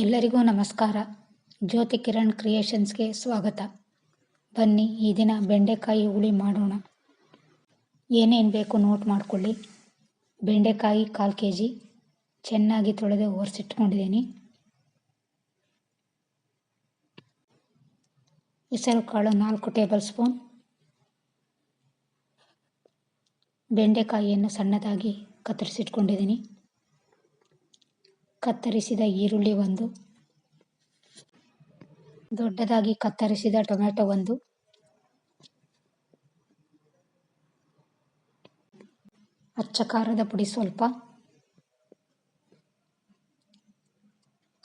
ಎಲ್ಲರಿಗೂ ನಮಸ್ಕಾರ. ಜ್ಯೋತಿ ಕಿರಣ್ ಕ್ರಿಯೇಷನ್ಸ್ಗೆ ಸ್ವಾಗತ. ಬನ್ನಿ ಈ ದಿನ ಬೆಂಡೆಕಾಯಿ ಹುಳಿ ಮಾಡೋಣ. ಏನೇನು ಬೇಕು ನೋಟ್ ಮಾಡ್ಕೊಳ್ಳಿ. ಬೆಂಡೆಕಾಯಿ 1/4 kg ಚೆನ್ನಾಗಿ ತೊಳೆದು ಒರೆಸಿಟ್ಕೊಂಡಿದ್ದೀನಿ. ಹೆಸರು ಕಾಳು 4 ಟೇಬಲ್ ಸ್ಪೂನ್. ಬೆಂಡೆಕಾಯಿಯನ್ನು ಸಣ್ಣದಾಗಿ ಕತ್ತರಿಸಿಟ್ಕೊಂಡಿದ್ದೀನಿ. ಕತ್ತರಿಸಿದ ಈರುಳ್ಳಿ 1, ದೊಡ್ಡದಾಗಿ ಕತ್ತರಿಸಿದ ಟೊಮೆಟೊ 1, ಅಚ್ಚ ಖಾರದ ಪುಡಿ ಸ್ವಲ್ಪ,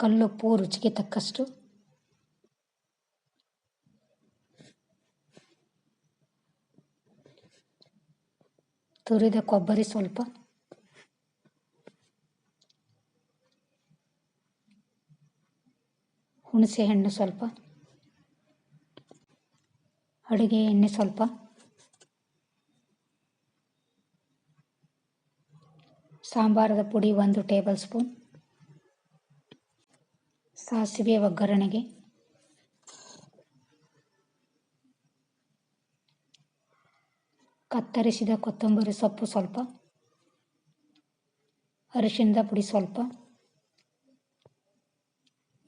ಕಲ್ಲುಪ್ಪು ರುಚಿಗೆ ತಕ್ಕಷ್ಟು, ತುರಿದ ಕೊಬ್ಬರಿ ಸ್ವಲ್ಪ, ಹುಣಸೆ ಹಣ್ಣು ಸ್ವಲ್ಪ, ಅಡುಗೆ ಎಣ್ಣೆ ಸ್ವಲ್ಪ, ಸಾಂಬಾರದ ಪುಡಿ 1 ಟೇಬಲ್ ಸ್ಪೂನ್, ಸಾಸಿವೆ ಒಗ್ಗರಣೆಗೆ, ಕತ್ತರಿಸಿದ ಕೊತ್ತಂಬರಿ ಸೊಪ್ಪು ಸ್ವಲ್ಪ, ಅರಿಶಿಣದ ಪುಡಿ ಸ್ವಲ್ಪ,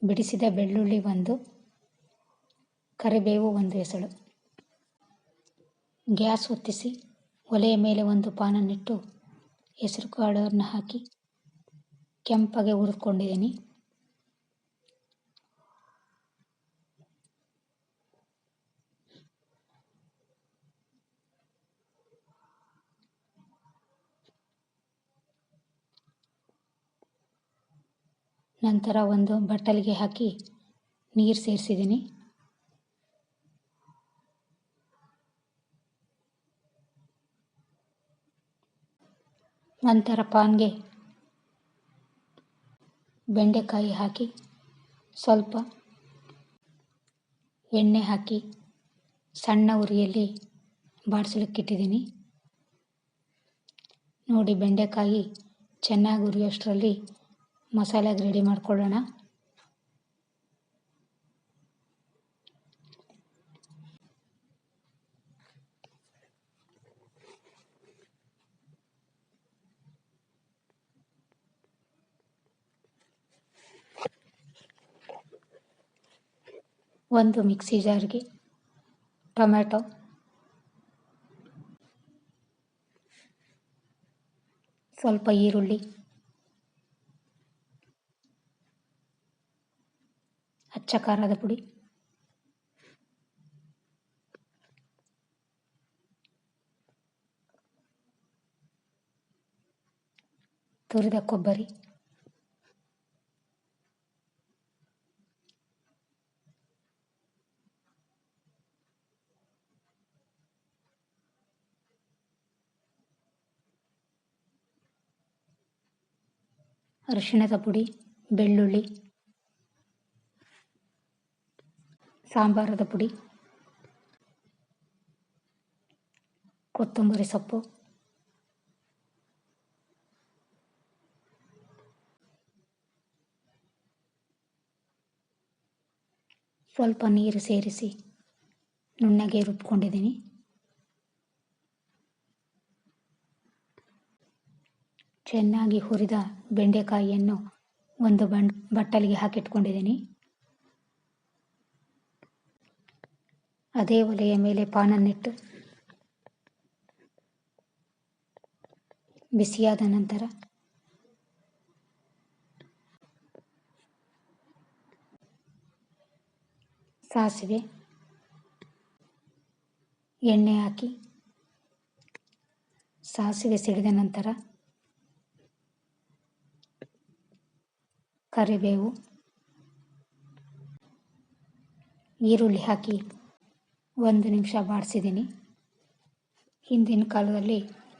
ಬಿಡಿಸಿದ ಬೆಳ್ಳುಳ್ಳಿ 1, ಕರಿಬೇವು 1 ಎಸಳು. ಗ್ಯಾಸ್ ಹೊತ್ತಿಸಿ ಒಲೆಯ ಮೇಲೆ ಒಂದು ಪಾನನ್ನಿಟ್ಟು ಹೆಸರು ಕಾಳನ್ನು ಹಾಕಿ ಕೆಂಪಗೆ ಹುರಿದುಕೊಂಡಿದ್ದೀನಿ. ನಂತರ ಒಂದು ಬಟ್ಟಲಿಗೆ ಹಾಕಿ ನೀರು ಸೇರಿಸಿದ್ದೀನಿ. ನಂತರ ಪಾನ್ಗೆ ಬೆಂಡೆಕಾಯಿ ಹಾಕಿ ಸ್ವಲ್ಪ ಎಣ್ಣೆ ಹಾಕಿ ಸಣ್ಣ ಉರಿಯಲ್ಲಿ ಬಾಡಿಸಲಿಕ್ಕಿಟ್ಟಿದ್ದೀನಿ. ನೋಡಿ, ಬೆಂಡೆಕಾಯಿ ಚೆನ್ನಾಗಿ ಉರಿಯೋಷ್ಟರಲ್ಲಿ ಮಸಾಲೆಗೆ ರೆಡಿ ಮಾಡ್ಕೊಳ್ಳೋಣ. ಒಂದು ಮಿಕ್ಸಿ ಜಾರ್ಗೆ ಟೊಮೆಟೊ, ಸ್ವಲ್ಪ ಈರುಳ್ಳಿ, ಅಚ್ಚ ಖಾರದ ಪುಡಿ, ತುರಿದ ಕೊಬ್ಬರಿ, ಅರಿಶಿಣದ ಪುಡಿ, ಬೆಳ್ಳುಳ್ಳಿ, ಸಾಂಬಾರದ ಪುಡಿ, ಕೊತ್ತಂಬರಿ ಸೊಪ್ಪು, ಸ್ವಲ್ಪ ನೀರು ಸೇರಿಸಿ ನುಣ್ಣಗೆ ರುಬ್ಕೊಂಡಿದ್ದೀನಿ. ಚೆನ್ನಾಗಿ ಹುರಿದ ಬೆಂಡೆಕಾಯಿಯನ್ನು ಒಂದು ಬಟ್ಟಲಿಗೆ ಹಾಕಿಟ್ಕೊಂಡಿದ್ದೀನಿ. ಅದೇ ಒಲೆಯ ಮೇಲೆ ಪಾನನ್ನಿಟ್ಟು ಬಿಸಿಯಾದ ನಂತರ ಸಾಸಿವೆ, ಎಣ್ಣೆ ಹಾಕಿ ಸಾಸಿವೆ ಸಿಡಿದ ನಂತರ ಕರಿಬೇವು, ಈರುಳ್ಳಿ ಹಾಕಿ 1 ನಿಮಿಷ ಬಾಡಿಸಿದ್ದೀನಿ. ಹಿಂದಿನ ಕಾಲದಲ್ಲಿ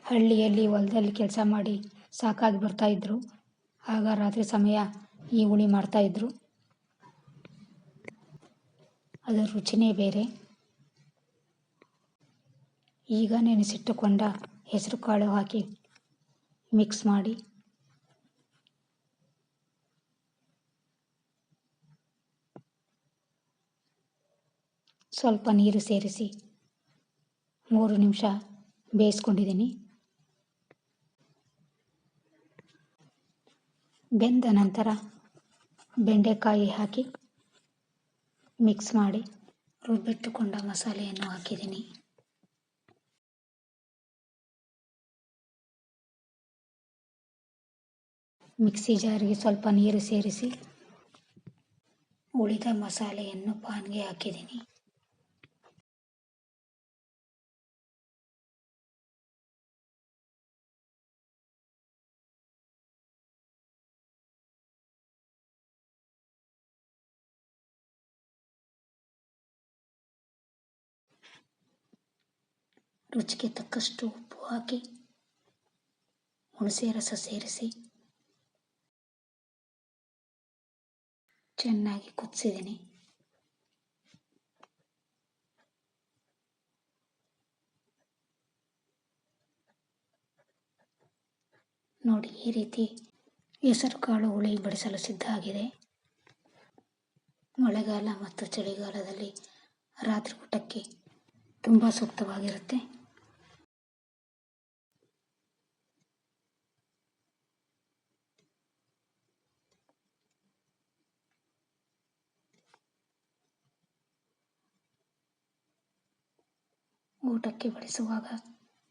ಹಳ್ಳಿಯಲ್ಲಿ ಹೊಲದಲ್ಲಿ ಕೆಲಸ ಮಾಡಿ ಸಾಕಾಗಿ ಬರ್ತಾಯಿದ್ರು. ಆಗ ರಾತ್ರಿ ಸಮಯ ಈ ಹುಳಿ ಮಾಡ್ತಾಯಿದ್ರು. ಅದರ ರುಚಿನೇ ಬೇರೆ. ಈಗ ನೆನೆಸಿಟ್ಟುಕೊಂಡ ಹೆಸರು ಕಾಳು ಹಾಕಿ ಮಿಕ್ಸ್ ಮಾಡಿ ಸ್ವಲ್ಪ ನೀರು ಸೇರಿಸಿ 3 ನಿಮಿಷ ಬೇಯಿಸ್ಕೊಂಡಿದ್ದೀನಿ. ಬೆಂದ ನಂತರ ಬೆಂಡೆಕಾಯಿ ಹಾಕಿ ಮಿಕ್ಸ್ ಮಾಡಿ ರುಬ್ಬಿಟ್ಟುಕೊಂಡ ಮಸಾಲೆಯನ್ನು ಹಾಕಿದ್ದೀನಿ. ಮಿಕ್ಸಿ ಜಾರಿಗೆ ಸ್ವಲ್ಪ ನೀರು ಸೇರಿಸಿ ಉಳಿದ ಮಸಾಲೆಯನ್ನು ಪಾನ್ಗೆ ಹಾಕಿದ್ದೀನಿ. ರುಚಿಗೆ ತಕ್ಕಷ್ಟು ಉಪ್ಪು ಹಾಕಿ ಹುಣಸೆ ರಸ ಸೇರಿಸಿ ಚೆನ್ನಾಗಿ ಕುದಿಸಿದ್ದೀನಿ. ನೋಡಿ, ಈ ರೀತಿ ಹೆಸರುಕಾಳು ಹುಳಿ ಬಡಿಸಲು ಸಿದ್ಧ ಆಗಿದೆ. ಮಳೆಗಾಲ ಮತ್ತು ಚಳಿಗಾಲದಲ್ಲಿ ರಾತ್ರಿ ಊಟಕ್ಕೆ ತುಂಬ ಸೂಕ್ತವಾಗಿರುತ್ತೆ. ಊಟಕ್ಕೆ ಬಡಿಸುವಾಗ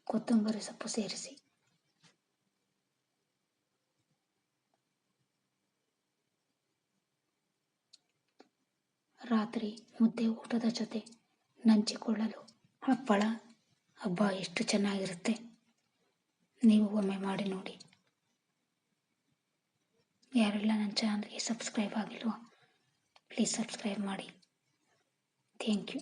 ಕೊತ್ತಂಬರಿ ಸೊಪ್ಪು ಸೇರಿಸಿ. ರಾತ್ರಿ ಮುದ್ದೆ ಊಟದ ಜೊತೆ ನಂಚಿಕೊಳ್ಳಲು ಹಪ್ಪಳ, ಹಬ್ಬ ಎಷ್ಟು ಚೆನ್ನಾಗಿರುತ್ತೆ. ನೀವು ಒಮ್ಮೆ ಮಾಡಿ ನೋಡಿ. ಯಾರೆಲ್ಲ ನನ್ನ ಚಾನಲ್ಗೆ ಸಬ್ಸ್ಕ್ರೈಬ್ ಆಗಿಲ್ವೋ ಪ್ಲೀಸ್ ಸಬ್ಸ್ಕ್ರೈಬ್ ಮಾಡಿ. Thank you.